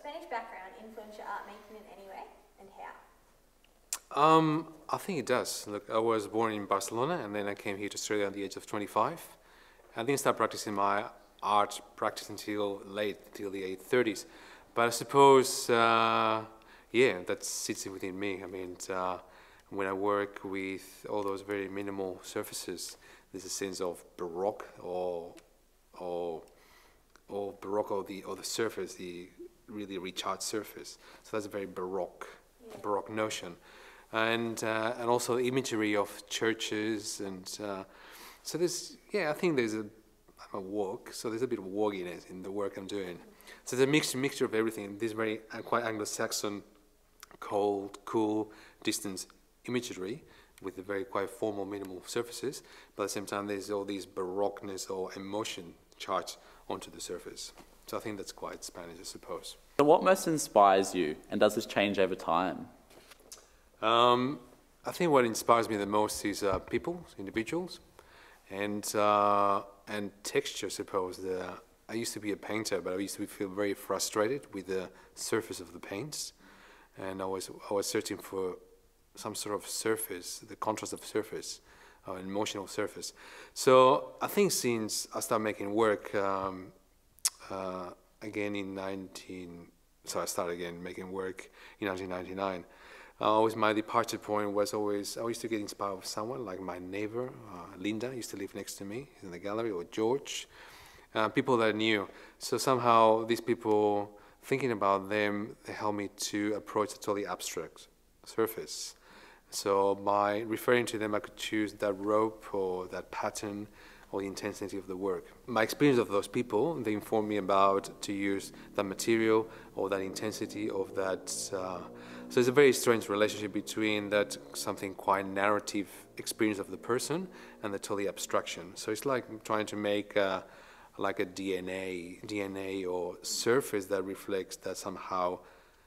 Spanish background influence your art making in any way, and how? I think it does. Look, I was born in Barcelona, and then I came here to Australia at the age of 25. I didn't start practicing my art practice until till the late 30s. But I suppose, yeah, that sits within me. I mean, when I work with all those very minimal surfaces, there's a sense of baroque or baroque or the surface, the really recharged surface. So that's a very baroque notion, and also the imagery of churches, and so there's, yeah, I think there's I'm a walk, so there's a bit of walkiness in the work I'm doing. So there's a mixture of everything. This very quite Anglo-Saxon, cold, cool, distance imagery with the very quite formal, minimal surfaces, but at the same time there's all these baroqueness or emotion charged onto the surface. So I think that's quite Spanish, I suppose. So what most inspires you, and does this change over time? I think what inspires me the most is people, individuals, and texture, I suppose. I used to be a painter, but I used to feel very frustrated with the surface of the paints, and I was searching for some sort of surface, the contrast of surface, an emotional surface. So I think since I started making work again so I started again making work in 1999. Always my departure point was always, I used to get inspired with someone like my neighbor, Linda, used to live next to me in the gallery, or George, people that I knew. So somehow these people, thinking about them, they helped me to approach a totally abstract surface. So by referring to them, I could choose that rope or that pattern or the intensity of the work. My experience of those people, they informed me about to use that material or that intensity of that. So it's a very strange relationship between that something quite narrative experience of the person and the totally abstraction. So it's like trying to make like a DNA or surface that reflects that somehow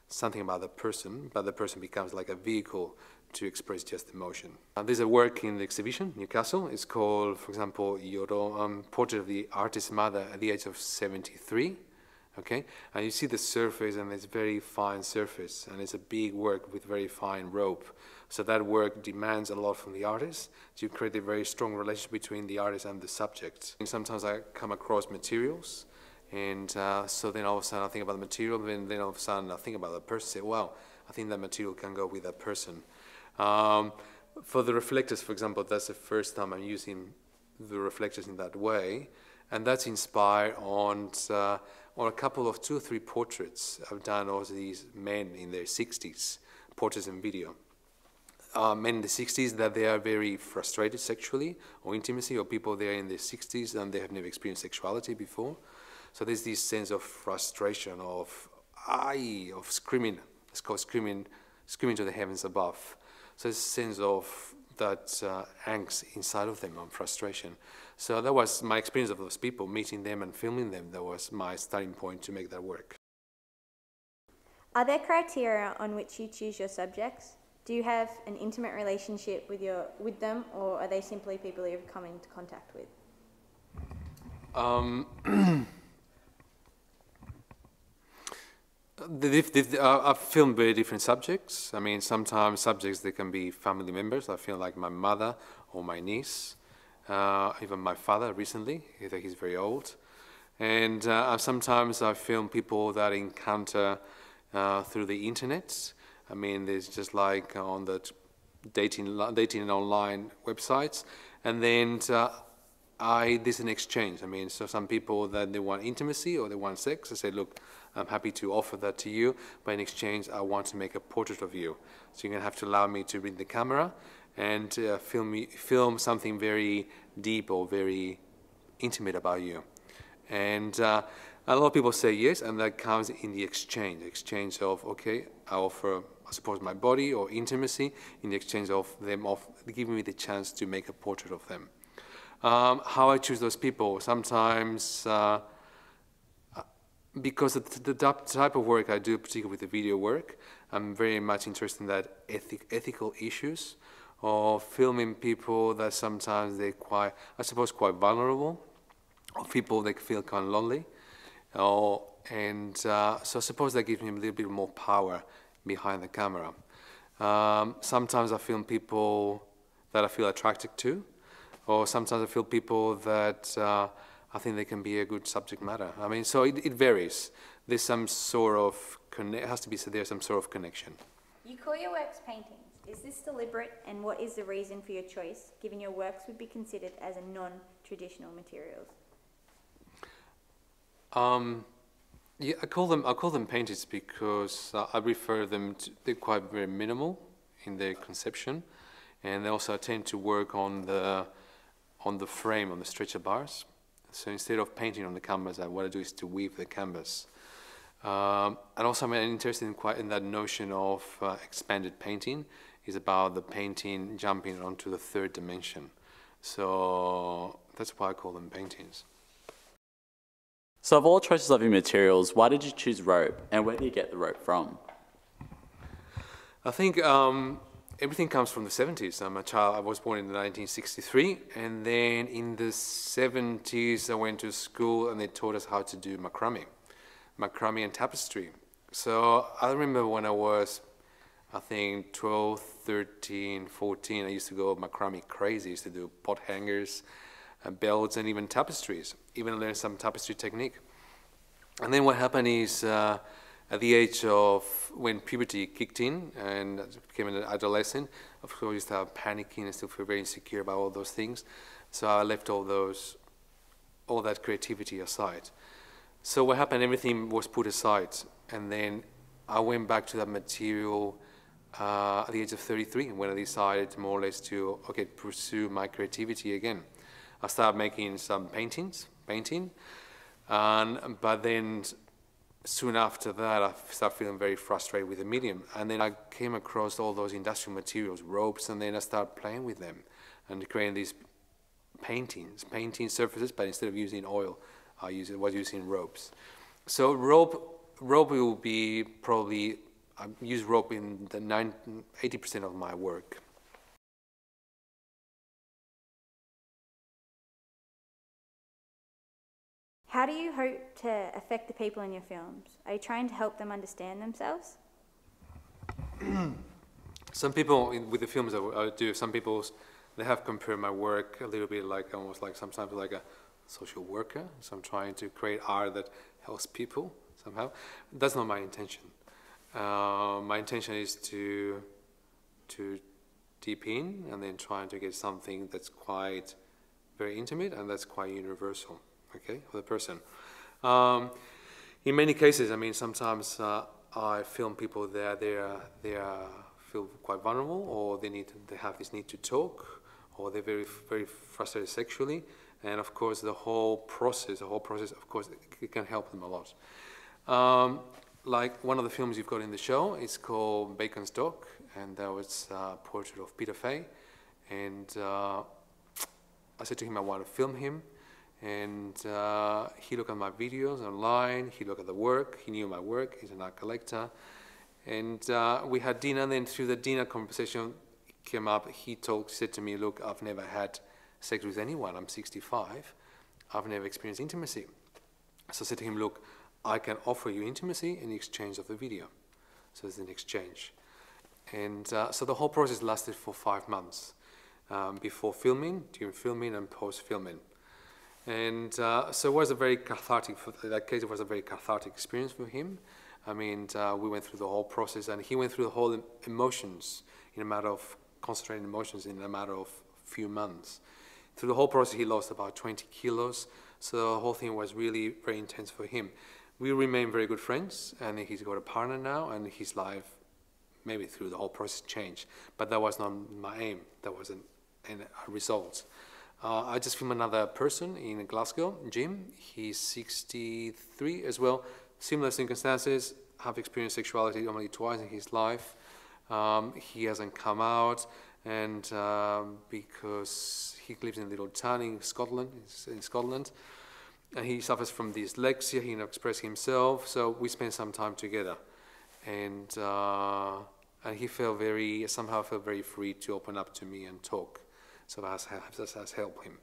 something about the person, but the person becomes like a vehicle to express just emotion. There's a work in the exhibition, Newcastle. It's called, for example, Yoro, Portrait of the Artist's Mother at the age of 73. Okay, and you see the surface, and it's very fine surface, and it's a big work with very fine rope. So that work demands a lot from the artist to create a very strong relationship between the artist and the subject. And sometimes I come across materials, and so then all of a sudden I think about the material, and then all of a sudden I think about the person. Say, wow, I think that material can go with that person. For the reflectors, for example, that's the first time I'm using the reflectors in that way, and that's inspired on a couple of 2 or 3 portraits I've done of these men in their 60s, portraits and video. Men in the 60s that they are very frustrated sexually or intimacy, or people there in their 60s and they have never experienced sexuality before. So there's this sense of frustration, of screaming. It's called screaming to the heavens above. So it's a sense of that angst inside of them and frustration. So that was my experience of those people, meeting them and filming them. That was my starting point to make that work. Are there criteria on which you choose your subjects? Do you have an intimate relationship with them, or are they simply people you've come into contact with? I've filmed very different subjects. I mean, sometimes subjects, they can be family members. I feel like my mother or my niece, even my father recently, he's very old. And sometimes I film people that I encounter through the internet. I mean, there's just like on the dating and online websites. And then there's an exchange. I mean, so some people that they want intimacy or they want sex, I say, look, I'm happy to offer that to you, but in exchange, I want to make a portrait of you. So you're going to have to allow me to bring the camera and film something very deep or very intimate about you. And a lot of people say yes, and that comes in the exchange of, okay, I offer, I suppose, my body or intimacy in the exchange of them giving me the chance to make a portrait of them. How I choose those people, sometimes because of the type of work I do, particularly with the video work, I'm very much interested in that ethical issues of filming people that sometimes they're quite, I suppose, quite vulnerable, or people that feel kind of lonely, or And so I suppose that gives me a little bit more power behind the camera. Sometimes I film people that I feel attracted to, or sometimes I feel people that I think they can be a good subject matter. I mean, so it varies. There's some sort of, it has to be, so there's some sort of connection. You call your works paintings. Is this deliberate, and what is the reason for your choice, given your works would be considered as a non-traditional materials? Yeah, I call them paintings because I refer them to, they're quite very minimal in their conception, and they also tend to work on the frame, on the stretcher bars. So instead of painting on the canvas, what I do is to weave the canvas. And also I'm interested in that notion of expanded painting. Is about the painting jumping onto the third dimension. So that's why I call them paintings. So of all choices of your materials, why did you choose rope, and where do you get the rope from? I think everything comes from the 70s. I'm a child, I was born in 1963, and then in the 70s I went to school and they taught us how to do macrame and tapestry. So I remember when I was, I think 12, 13, 14, I used to go macrame crazy. I used to do pot hangers, belts, and even tapestries, even learn some tapestry technique. And then what happened is, at the age of when puberty kicked in and I became an adolescent, of course I used to have panicking and still feel very insecure about all those things. So I left all that creativity aside. So what happened, everything was put aside. And then I went back to that material at the age of 33, when I decided more or less to, pursue my creativity again. I started making some painting, but then soon after that, I started feeling very frustrated with the medium. And then I came across all those industrial materials, ropes, and then I started playing with them and creating these painting surfaces, but instead of using oil, I was using ropes. So rope will be probably, I use rope in the 80% of my work. How do you hope to affect the people in your films? Are you trying to help them understand themselves? Some people, with the films I do, some people, they have compared my work a little bit like, almost like sometimes like a social worker. So I'm trying to create art that helps people somehow. That's not my intention. My intention is to deep in and then trying to get something that's quite very intimate and that's quite universal, okay, for the person. In many cases, I mean, sometimes I film people that they feel quite vulnerable, or they have this need to talk, or they're very frustrated sexually, and of course the whole process, of course, it can help them a lot. Like one of the films you've got in the show, it's called Bacon's Dog, and that was a portrait of Peter Fay. And I said to him I want to film him, and he looked at my videos online, he looked at the work, he knew my work, he's an art collector. And we had dinner, and then through the dinner conversation came up, he said to me, look, I've never had sex with anyone, I'm 65, I've never experienced intimacy. So I said to him, look, I can offer you intimacy in exchange of the video. So it's an exchange. And so the whole process lasted for 5 months, before filming, during filming, and post-filming. And so it was a very cathartic, in that case it was a very cathartic experience for him. I mean, we went through the whole process, and he went through the whole emotions, in a matter of concentrated emotions, in a matter of few months. Through the whole process he lost about 20 kilos, so the whole thing was really very intense for him. We remain very good friends, and he's got a partner now, and his life, maybe through the whole process, changed. But that was not my aim, that was a result. I just filmed another person in Glasgow, Jim. He's 63 as well, similar circumstances, have experienced sexuality only twice in his life. He hasn't come out, and because he lives in a little town in Scotland, and he suffers from dyslexia, he cannot express himself, so we spent some time together. And he somehow felt very free to open up to me and talk. So that has helped him.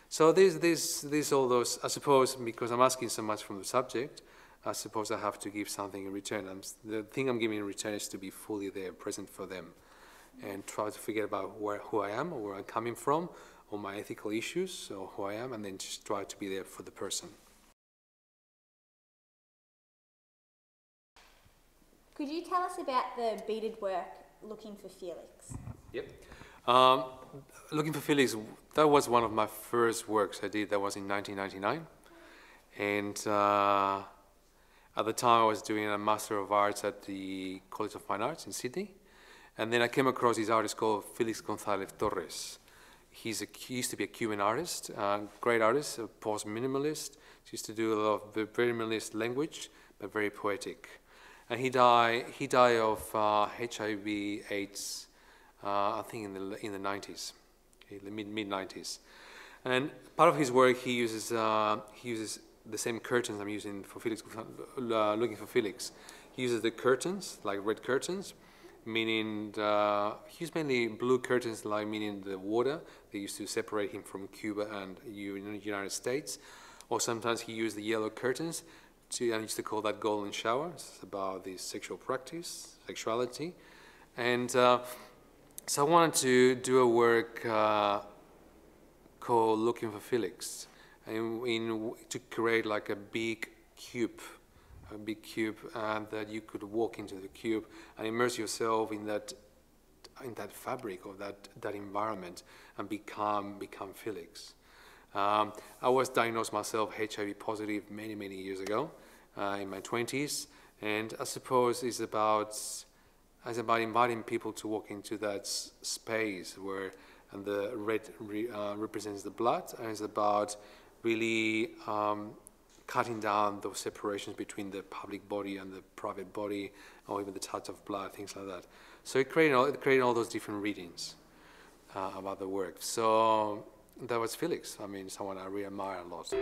So there's all those, I suppose, because I'm asking so much from the subject, I suppose I have to give something in return. The thing I'm giving in return is to be fully there, present for them, and try to forget about who I am, or where I'm coming from, or my ethical issues, or who I am, and then just try to be there for the person. Could you tell us about the beaded work, Looking for Felix? Yep. Looking for Felix, that was one of my first works I did. That was in 1999. And at the time I was doing a Master of Arts at the College of Fine Arts in Sydney. And then I came across this artist called Felix González Torres. He used to be a Cuban artist, great artist, a post-minimalist. He used to do a lot of very minimalist language, but very poetic. And he died of HIV/AIDS, I think in the 90s, the mid-90s. And part of his work, he uses the same curtains I'm using for Felix, Looking for Felix. He uses the curtains, like red curtains, meaning he used mainly blue curtains, like meaning the water. They used to separate him from Cuba and the United States. Or sometimes he used the yellow curtains. I used to call that golden shower. It's about the sexual practice, sexuality. And so I wanted to do a work called Looking for Felix, to create like a big cube, and that you could walk into the cube and immerse yourself in that fabric of that environment and become Felix. I was diagnosed myself HIV positive many years ago, in my 20s, and I suppose it's about inviting people to walk into that space where the red represents the blood, and it's about really cutting down those separations between the public body and the private body, or even the touch of blood, things like that. So it created all those different readings about the work. So that was Felix. I mean, someone I really admire a lot.